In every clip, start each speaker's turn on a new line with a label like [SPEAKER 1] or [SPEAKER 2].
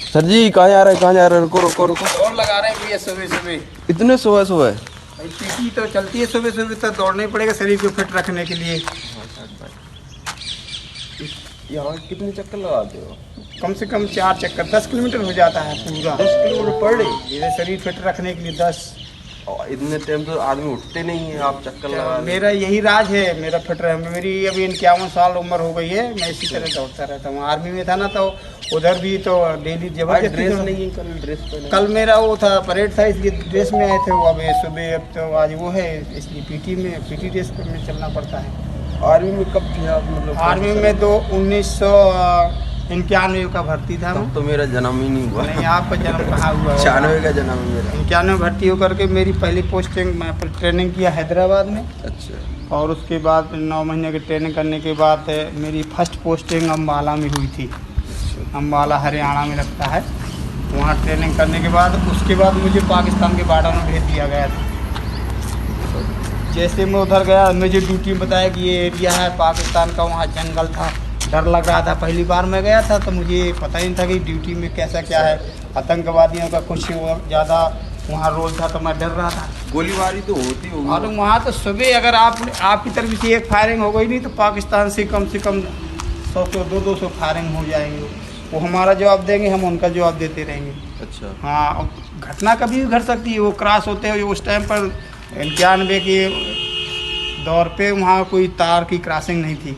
[SPEAKER 1] Sir जी कहाँ जा रहे हैं, कहाँ जा रहे हैं? रुको रुको रुको।
[SPEAKER 2] दौड़ लगा रहे हैं भैया सुबह सुबह।
[SPEAKER 1] इतने सुबह सुबह?
[SPEAKER 2] भाई पीटी तो चलती है सुबह सुबह, तो दौड़ना ही पड़ेगा शरीर को फिट रखने के लिए।
[SPEAKER 1] यहाँ कितने चक्कर लगाते हो?
[SPEAKER 2] कम से कम 4 चक्कर, 10 किलोमीटर हो जाता है पूरा।
[SPEAKER 1] 10 किलोमीटर पर डे?
[SPEAKER 2] ये शरीर फिट रखने के लिए 10।
[SPEAKER 1] और इतने टाइम तो आदमी उठते नहीं है, आप चक्कर लगा रहे
[SPEAKER 2] मेरा यही राज है, मेरा फिट रहे। मेरी अभी 51 साल उम्र हो गई है, मैं इसी तरह दौड़ता रहता हूँ। आर्मी में था ना, तो उधर भी तो डेली जबरदस्ती।
[SPEAKER 1] ड्रेस नहीं है, कल ड्रेस पहने?
[SPEAKER 2] कल मेरा वो था परेड था, इसलिए ड्रेस में आए थे। वो अब सुबह, अब तो आज वो है, इसलिए पीटी ड्रेस पर में चलना पड़ता है।
[SPEAKER 1] आर्मी में कब थे आप? मतलब
[SPEAKER 2] आर्मी में तो 1991 का भर्ती था मैं।
[SPEAKER 1] तब तो मेरा जन्म ही नहीं हुआ।
[SPEAKER 2] नहीं, आपका जन्म कहाँ हुआ?
[SPEAKER 1] 96 का जन्म है मेरा।
[SPEAKER 2] 91 भर्ती होकर के मेरी पहली पोस्टिंग, मैं ट्रेनिंग किया हैदराबाद में।
[SPEAKER 1] अच्छा।
[SPEAKER 2] और उसके बाद 9 महीने की ट्रेनिंग करने के बाद मेरी फर्स्ट पोस्टिंग अम्बाला में हुई थी। अम्बाला हरियाणा में लगता है। वहाँ ट्रेनिंग करने के बाद उसके बाद मुझे पाकिस्तान के बॉर्डर में भेज दिया गया था। जैसे मैं उधर गया, मुझे ड्यूटी में बताया कि ये एरिया है पाकिस्तान का, वहाँ जंगल था, डर लग रहा था। पहली बार मैं गया था तो मुझे पता ही नहीं था कि ड्यूटी में कैसा क्या है। आतंकवादियों का कुछ ज़्यादा वहाँ रोल था, तो मैं डर रहा था।
[SPEAKER 1] गोलीबारी तो होती होगी।
[SPEAKER 2] और वहाँ तो सुबह अगर आपकी तरफ से एक फायरिंग हो गई नहीं, तो पाकिस्तान से कम 100-200 फायरिंग हो जाएंगे। वो हमारा जवाब देंगे, हम उनका जवाब देते रहेंगे।
[SPEAKER 1] अच्छा।
[SPEAKER 2] हाँ, घटना कभी भी घट सकती है। वो क्रॉस होते हुए उस टाइम पर 91 के दौर पे वहाँ कोई तार की क्रॉसिंग नहीं थी,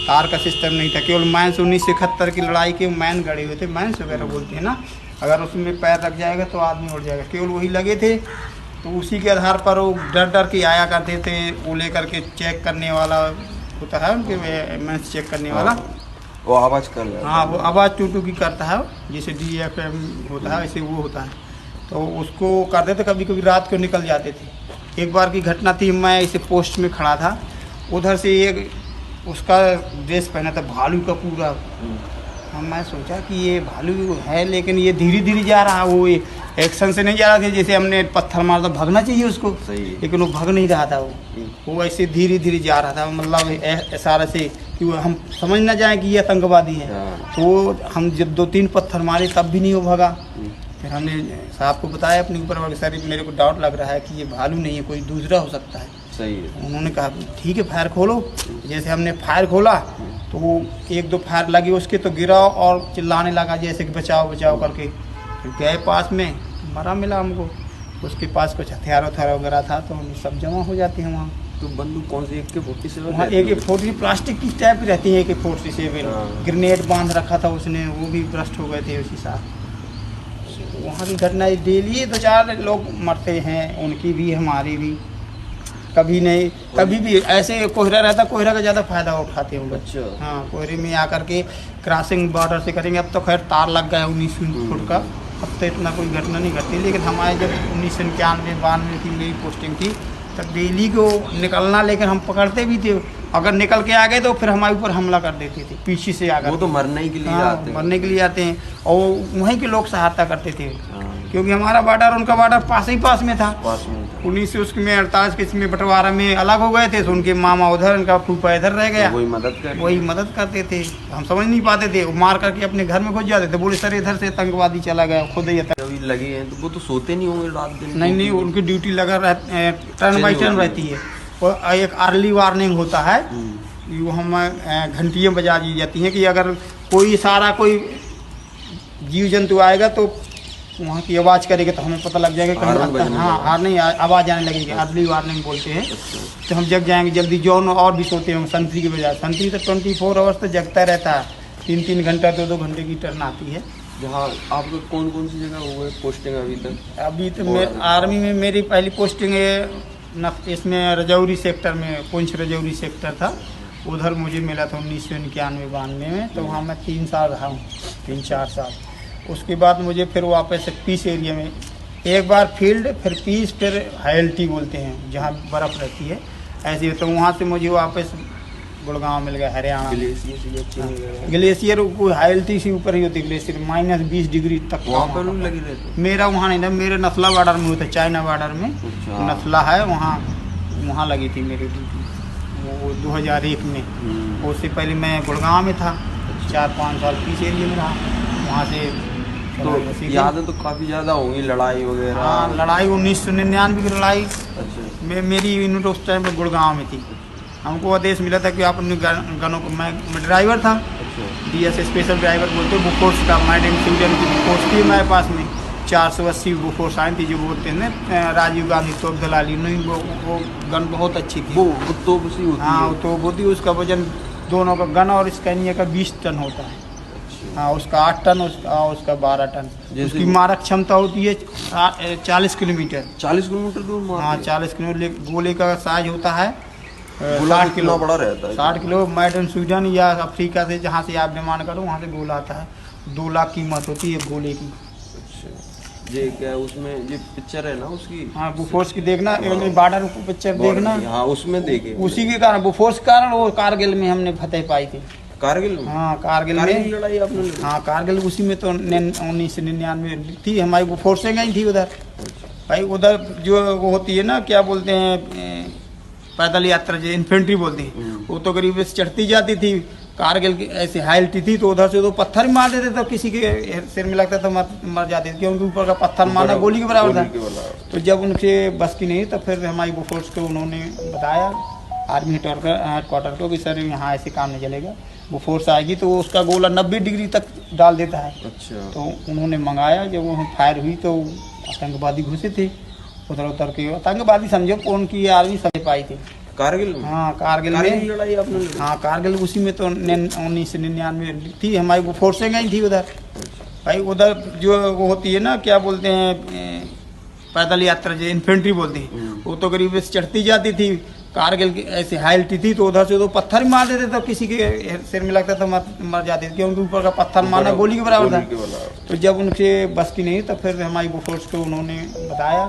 [SPEAKER 2] तार का सिस्टम नहीं था। केवल माइन्स 1971 की लड़ाई के मैन गड़े हुए थे, माइन्स वगैरह बोलते हैं ना। अगर उसमें पैर रख जाएगा तो आदमी उड़ जाएगा, केवल वही लगे थे। तो उसी के आधार पर वो डर के आया करते थे। वो लेकर के चेक करने वाला होता है, उनके मैंस चेक करने वाला।
[SPEAKER 1] वो आवाज़ कर रहा है।
[SPEAKER 2] हाँ, वो आवाज़ टू की करता है, जैसे DFM होता है, ऐसे वो होता है। तो उसको करते थे, कभी कभी रात को निकल जाते थे। एक बार की घटना थी, मैं इसे पोस्ट में खड़ा था, उधर से एक उसका ड्रेस पहना था भालू का पूरा। हम मैं सोचा कि ये भालू है, लेकिन ये धीरे धीरे जा रहा, वो एक्शन से नहीं जा रहा था जैसे हमने पत्थर मारा था, भागना चाहिए उसको।
[SPEAKER 1] सही है।
[SPEAKER 2] लेकिन वो भाग नहीं रहा था। वो ऐसे धीरे धीरे जा रहा था, मतलब इशारे से कि वो हम समझ ना जाए कि ये आतंकवादी है। तो हम जब 2-3 पत्थर मारे तब भी नहीं वो भागा। फिर हमने साहब को बताया अपने ऊपर वाले, सर मेरे को डाउट लग रहा है कि ये भालू नहीं है, कोई दूसरा हो सकता है।
[SPEAKER 1] सही है।
[SPEAKER 2] उन्होंने कहा ठीक है, फायर खोलो। जैसे हमने फायर खोला तो वो 1-2 फायर लगी उसके, तो गिरा और चिल्लाने लगा जैसे कि बचाओ बचाओ करके। फिर गए पास में, मरा मिला हमको। उसके पास कुछ हथियार वगैरह था, तो हम सब जमा हो जाते हैं वहाँ।
[SPEAKER 1] तो बंदूक कौन सी? AK-47?
[SPEAKER 2] वहाँ AK-47 प्लास्टिक की टाइप की रहती है, AK-47। ग्रेनेड बांध रखा था उसने, वो भी ब्रस्ट हो गए थे उसी साथ। वहाँ की घटना डेली 2-4 लोग मरते हैं, उनकी भी हमारी भी। कभी नहीं, कभी भी ऐसे कोहरा रहता, कोहरा का ज़्यादा फ़ायदा उठाते हैं लोग।
[SPEAKER 1] अच्छा।
[SPEAKER 2] हाँ, कोहरे में आकर के क्रॉसिंग बॉर्डर से करेंगे। अब तो खैर तार लग गया 19 फुट का, अब तो इतना कोई घटना नहीं घटती। लेकिन हमारे जब 1991-92 की मेरी पोस्टिंग थी, तब डेली को निकलना, लेकिन हम पकड़ते भी थे। अगर निकल के आ गए तो फिर हमारे ऊपर हमला कर देते थे पीछे से आकर।
[SPEAKER 1] वो तो मरने के लिए आते हैं।
[SPEAKER 2] मरने के लिए आते हैं, और वहीं के लोग सहायता करते थे। क्योंकि हमारा बॉर्डर उनका बॉर्डर पास में था। 1948 के इसमें बंटवारा में अलग हो गए थे, तो उनके मामा उधर, उनका फूफा इधर रह गया।
[SPEAKER 1] तो वही मदद
[SPEAKER 2] करते थे। हम समझ नहीं पाते थे, मार करके अपने घर में घुस जाते थे। बोले सर इधर से आतंकवादी चला गया, खुद ही
[SPEAKER 1] अभी लगे हैं। तो वो तो सोते नहीं होंगे रात दिन?
[SPEAKER 2] नहीं, उनकी ड्यूटी लगा टर्न बाई टर्न रहती है। और एक अर्ली वार्निंग होता है, वो हम घंटियाँ बजा दी जाती हैं कि अगर कोई जीव जंतु आएगा तो वहाँ की आवाज़ करेगा, तो हमें पता लग जाएगा कहीं। हाँ, नहीं, आवाज़ आने लगेगी, अर्ली वार्निंग बोलते हैं। तो हम जग जाएंगे जल्दी। जौन और भी सोते हैं संतरी की बजाय। संतरी तो 24 आवर्स तो जगता रहता है, 3-3 घंटा 2-2 घंटे की टर्न आती है।
[SPEAKER 1] जहाँ आपको कौन सी जगह हुआ है पोस्टिंग अभी तक?
[SPEAKER 2] अभी तो आर्मी में मेरी पहली पोस्टिंग है इसमें रजौरी सेक्टर में, पुंछ रजौरी सेक्टर था। उधर मुझे मिला था 1991-92 में। तो वहाँ मैं 3 साल रहा हूँ, 3-4 साल। उसके बाद मुझे फिर वापस पीस एरिया में, एक बार फील्ड, फिर पीस, फिर हाइल्टी बोलते हैं जहाँ बर्फ़ रहती है ऐसी। तो वहाँ से मुझे वापस गुड़गांव मिल गया, हरियाणा। ग्लेशियर को हाइल्टी से ऊपर ही होती है ग्लेशियर, -20 डिग्री तक
[SPEAKER 1] वहाँ पर लगी रहती।
[SPEAKER 2] मेरा वहाँ नहीं था, मेरे नथला बॉर्डर में होता है, चाइना बॉर्डर में। नथला है वहाँ लगी थी मेरी ड्यूटी, वो 2001 में। उससे पहले मैं गुड़गांव में था, 4-5 साल पीस एरिया में रहा। वहाँ से
[SPEAKER 1] तो यादें तो काफी ज्यादा होंगी, लड़ाई वगैरह।
[SPEAKER 2] हाँ, लड़ाई 1999 की लड़ाई।
[SPEAKER 1] अच्छा।
[SPEAKER 2] मेरी यूनिट उस टाइम पे गुड़गांव में थी। हमको आदेश मिला था कि आप अपने गनों को, मैं ड्राइवर था, डीएस स्पेशल ड्राइवर बोलते हैं, बुफोर्स का, मेड इन स्वीडन की बुफोर्स थी मेरे पास में। 480 बुफोर्स आई थी, जो बोलते हैं राजीव गांधी तोप दलाली, नहीं वो गन बहुत अच्छी थी।
[SPEAKER 1] वो तोप सी होती है।
[SPEAKER 2] हाँ, तो होती, उसका वजन दोनों का, गन और स्कैनिया का 20 टन होता है। हाँ, उसका 8 टन, उसका 12 टन। उसकी मारक क्षमता होती है 40 किलोमीटर।
[SPEAKER 1] 40 किलोमीटर दूर मारते हैं?
[SPEAKER 2] हाँ, 40 किलोमीटर। गोले का साइज होता है
[SPEAKER 1] 60 किलो, बड़ा रहता है।
[SPEAKER 2] 60 किलो। मेड इन स्वीडन या अफ्रीका से, जहाँ से आप डिमांड करो वहाँ से गोला आता है। 2 लाख कीमत होती है गोले की।
[SPEAKER 1] अच्छा, ये क्या उसमें ये पिक्चर है ना उसकी?
[SPEAKER 2] हाँ, बुफोर्स की देखना, बॉर्डर पिक्चर देखना।
[SPEAKER 1] हाँ, उसमें देखे।
[SPEAKER 2] उसी के कारण, बुफोर्स के कारण वो कारगिल में हमने फतेह पाई थी।
[SPEAKER 1] कारगिल में?
[SPEAKER 2] हाँ, कारगिल में
[SPEAKER 1] लड़ाई आपने लड़ी?
[SPEAKER 2] हाँ, कारगिल उसी में तो 1999 थी। हमारी बुफोर्सें गई थी उधर। भाई उधर जो वो होती है ना, क्या बोलते हैं, पैदल यात्रा, जो इन्फेंट्री बोलते हैं, वो तो करीब से चढ़ती जाती थी। कारगिल की ऐसी हाइट थी, तो उधर से तो पत्थर मार देते थे, तो किसी के सिर में लगता था मर जाते थे, क्योंकि ऊपर का पत्थर मारना गोली के बराबर था। तो जब उनसे बस की नहीं, तो फिर हमारी बुफोर्स को उन्होंने बताया, आर्मी हेडक्वार्टर को, कि सर यहाँ ऐसे काम नहीं चलेगा, बुफोर्स आएगी तो उसका गोला 90 डिग्री तक डाल देता है।
[SPEAKER 1] अच्छा।
[SPEAKER 2] तो उन्होंने मंगाया, जब वो फायर हुई तो आतंकवादी घुसे थे उतर के। आतंकवादी समझो कौन की आर्मी समझ पाई थी
[SPEAKER 1] कारगिल में?
[SPEAKER 2] हाँ, कारगिल में
[SPEAKER 1] लड़ाई आपने लड़ी?
[SPEAKER 2] हाँ, कारगिल उसी में तो 1999 थी। हमारी बुफोर्सें गई थी उधर। भाई उधर जो वो होती है ना, क्या बोलते हैं, पैदल यात्रा, जो इन्फेंट्री बोलते हैं, वो तो करीब से चढ़ती जाती थी। कारगिल की ऐसी हाइट थी, तो उधर से तो पत्थर मार देते थे, तो किसी के सिर में लगता था मर जाते थे, क्योंकि ऊपर का पत्थर मारना गोली के बराबर था। तो जब उनसे बस की नहीं, तो फिर हमारी बुफोर्स को उन्होंने बताया,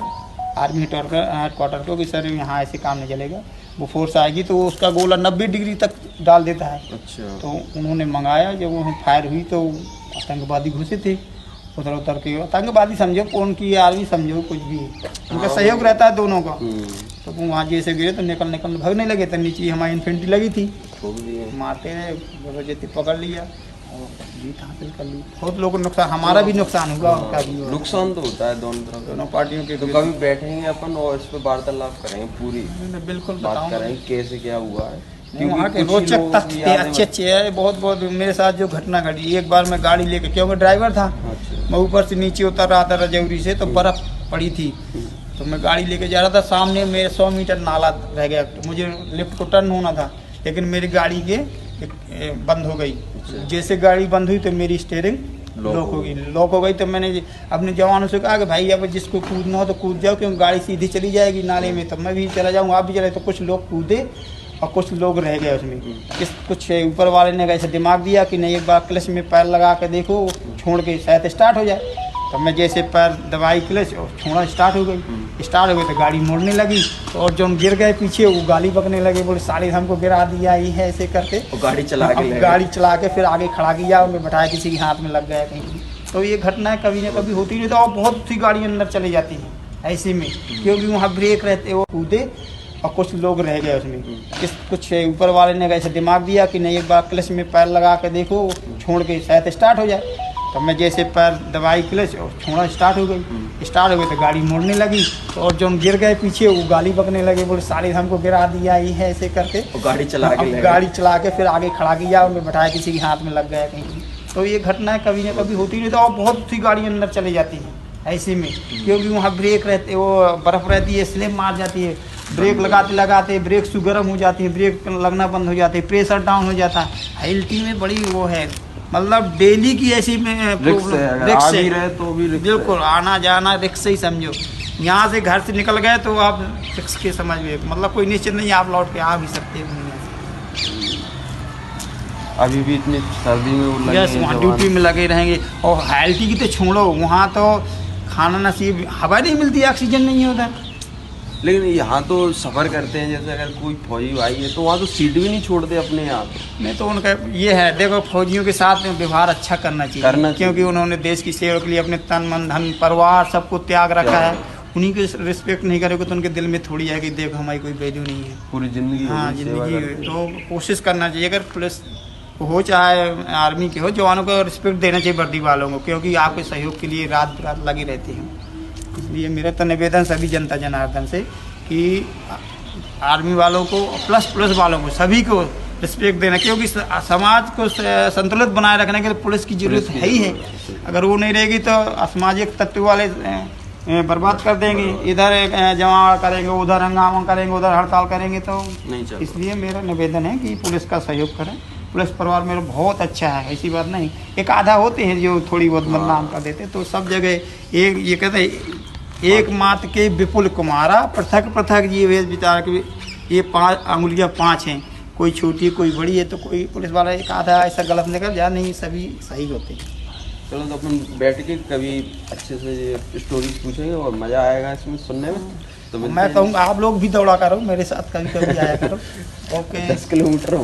[SPEAKER 2] आर्मी हेडक्वार्टर को, कि सर यहाँ ऐसे काम नहीं चलेगा, बुफोर्स आएगी तो उसका गोला 90 डिग्री तक डाल देता है।
[SPEAKER 1] अच्छा।
[SPEAKER 2] तो उन्होंने मंगाया, जब वो फायर हुई तो आतंकवादी घुसे थे उतर के। आतंकवादी समझो कौन की आर्मी समझो कुछ भी, उनका सहयोग रहता है दोनों का। तो वो वहाँ जैसे गिरे तो निकल भागने लगे, तो नीचे हमारी इन्फेंट्री लगी थी, मारते रहे, जबरदस्ती पकड़ लिया और जीत हासिल कर ली। बहुत लोगों को नुकसान, हमारा भी नुकसान हुआ, उनका भी हुआ।
[SPEAKER 1] नुकसान तो होता है दोनों तरफ,
[SPEAKER 2] दोनों पार्टियों के।
[SPEAKER 1] तो कभी बैठेंगे अपन और इस पर वार्तालाप करेंगे, पूरी
[SPEAKER 2] बिल्कुल
[SPEAKER 1] बात करेंगे कैसे क्या हुआ है,
[SPEAKER 2] वहाँ के रोचक तथ्य अच्छे है। बहुत मेरे साथ जो घटना घटी, एक बार मैं गाड़ी लेके, क्योंकि ड्राइवर था, मैं ऊपर से नीचे उतर रहा था रजौरी से, तो बर्फ़ पड़ी थी, तो मैं गाड़ी लेके जा रहा था, सामने मेरे 100 मीटर नाला रह गया, तो मुझे लिफ्ट को टर्न होना था, लेकिन मेरी गाड़ी के बंद हो गई। जैसे गाड़ी बंद हुई तो मेरी स्टीयरिंग लॉक हो गई। तो मैंने अपने जवानों से कहा कि भाई अब जिसको कूदना हो तो कूद जाओ, क्योंकि गाड़ी सीधी चली जाएगी नाले में, तो मैं भी चला जाऊँगा, आप भी चले। तो कुछ लोग कूदे और कुछ लोग रह गए उसमें। कुछ ऊपर वाले ने ऐसे दिमाग दिया कि नहीं, एक बार क्लच में पैर लगा के देखो, छोड़ के शायद स्टार्ट हो जाए। तो मैं जैसे पैर दबाई क्लच और छोड़ा, स्टार्ट हो गई तो गाड़ी मुड़ने लगी, और जो गिर गए पीछे, वो गाली बकने लगे, बोले साले हमको गिरा दिया, ये है ऐसे करके।
[SPEAKER 1] गाड़ी चला के
[SPEAKER 2] फिर आगे खड़ा किया, उन्हें बैठाया, किसी के हाथ में लग गया कहीं। तो ये घटना कभी ना कभी होती नहीं, तो और बहुत सी गाड़ी अंदर चली जाती है ऐसे में, क्योंकि वहाँ ब्रेक रहते, वो कूदे और कुछ लोग रह गए उसमें। कुछ ऊपर वाले ने ऐसे दिमाग दिया कि नहीं, एक बार क्लच में पैर लगा के देखो, छोड़ के शायद स्टार्ट हो जाए। तो मैं जैसे पैर दबाई क्लच और छोड़ा, स्टार्ट हो गई तो गाड़ी मुड़ने लगी, और जो गिर गए पीछे, वो गाली बकने लगे, बोले साले हमको गिरा दिया, ये है ऐसे करके।
[SPEAKER 1] गाड़ी चला के
[SPEAKER 2] फिर आगे खड़ा किया, उन्हें बैठाया, किसी के हाथ में लग गया कहीं। तो ये घटना कभी ना कभी होती नहीं, तो और बहुत सी गाड़ी अंदर चली जाती है ऐसे में, क्योंकि वहाँ ब्रेक रहते, वो बर्फ़ रहती है, स्लिप मार जाती है, ब्रेक लगाते ब्रेक से गर्म हो जाती है, ब्रेक लगना बंद हो जाती है, प्रेशर डाउन हो जाता है। हाइल्टी में बड़ी वो है, मतलब डेली की ऐसी में
[SPEAKER 1] रिक्स है, तो भी
[SPEAKER 2] बिल्कुल आना जाना रिक्स ही समझो। यहाँ से घर से निकल गए तो आप रिक्स के समझ में, मतलब कोई निश्चित नहीं, आप लौट के आ भी सकते हैं।
[SPEAKER 1] अभी भी इतनी सर्दी में
[SPEAKER 2] यस, वहाँ ड्यूटी में लगे रहेंगे। और हाइल्टी की तो छोड़ो, वहाँ तो खाना नसीब, हवा नहीं मिलती, ऑक्सीजन नहीं होता।
[SPEAKER 1] लेकिन यहाँ तो सफ़र करते हैं, जैसे अगर कोई फौजी भाई है तो वहाँ तो सीट भी नहीं छोड़ते अपने यहाँ।
[SPEAKER 2] नहीं तो उनका ये है, देखो फौजियों के साथ में व्यवहार अच्छा करना चाहिए, क्योंकि उन्होंने देश की सेवा के लिए अपने तन मन धन परिवार सबको त्याग रखा है। उन्हीं के रिस्पेक्ट नहीं करोगे तो उनके दिल में थोड़ी है कि देखो हमारी कोई वैल्यू नहीं है,
[SPEAKER 1] पूरी जिंदगी।
[SPEAKER 2] हाँ, जिंदगी। तो कोशिश करना चाहिए, अगर पुलिस हो चाहे आर्मी के हो, जवानों को रिस्पेक्ट देना चाहिए वर्दी वालों को, क्योंकि आपके सहयोग के लिए रात रात लगे रहते हैं। इसलिए मेरा तो निवेदन सभी जनता जनार्दन से कि आर्मी वालों को प्लस वालों को सभी को रिस्पेक्ट देना, क्योंकि समाज को संतुलित बनाए रखने के लिए पुलिस की जरूरत है ही है। अगर वो नहीं रहेगी तो असामाजिक तत्व वाले बर्बाद कर देंगे, इधर जमा करेंगे, उधर हंगामा करेंगे, उधर हड़ताल करेंगे, तो
[SPEAKER 1] नहीं चल।
[SPEAKER 2] इसलिए मेरा निवेदन है कि पुलिस का सहयोग करें। पुलिस परिवार मेरा बहुत अच्छा है, ऐसी बात नहीं। एक आधा होते हैं जो थोड़ी बहुत बदनाम कर देते, तो सब जगह एक ये कहते हैं एक मात के विपुल कुमारा, पृथक पृथक ये वेश विचार के, ये 5 अंगुलियां 5 हैं, कोई छोटी कोई बड़ी है, तो कोई पुलिस वाला एक आधा ऐसा गलत निकल जाए, नहीं सभी सही होते हैं।
[SPEAKER 1] चलो तो अपन बैठ के कभी अच्छे से स्टोरीज पूछेंगे और मज़ा आएगा इसमें सुनने में। तो
[SPEAKER 2] मैं कहूँगा आप लोग भी दौड़ा करो मेरे साथ, कभी कभी आया करो। Okay
[SPEAKER 1] 10 kilometre